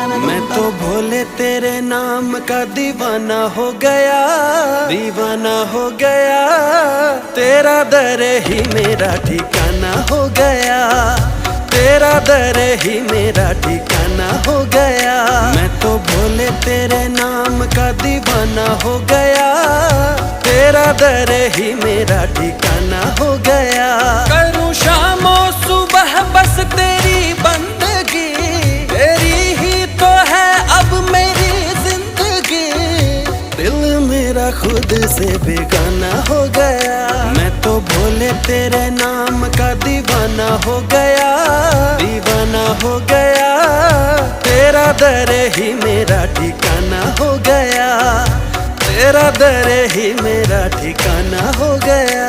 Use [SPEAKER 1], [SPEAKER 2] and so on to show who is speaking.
[SPEAKER 1] मैं तो भोले तेरे नाम का दीवाना हो गया, दीवाना हो गया। तेरा दर ही मेरा ठिकाना हो गया, तेरा दर ही मेरा ठिकाना हो गया। मैं तो भोले तेरे नाम का दीवाना हो गया, तेरा दर ही मेरा ठिकाना हो गया। करूं शामो सुबह बस तेरी बंदगी, तेरी ही तो है अब मेरी जिंदगी। दिल मेरा खुद से बेगाना हो गया, मैं तो भोले तेरे नाम का दीवाना हो गया, दीवाना हो गया। तेरा दर ही मेरा ठिकाना हो गया, तेरा दर ही मेरा ठिकाना हो गया।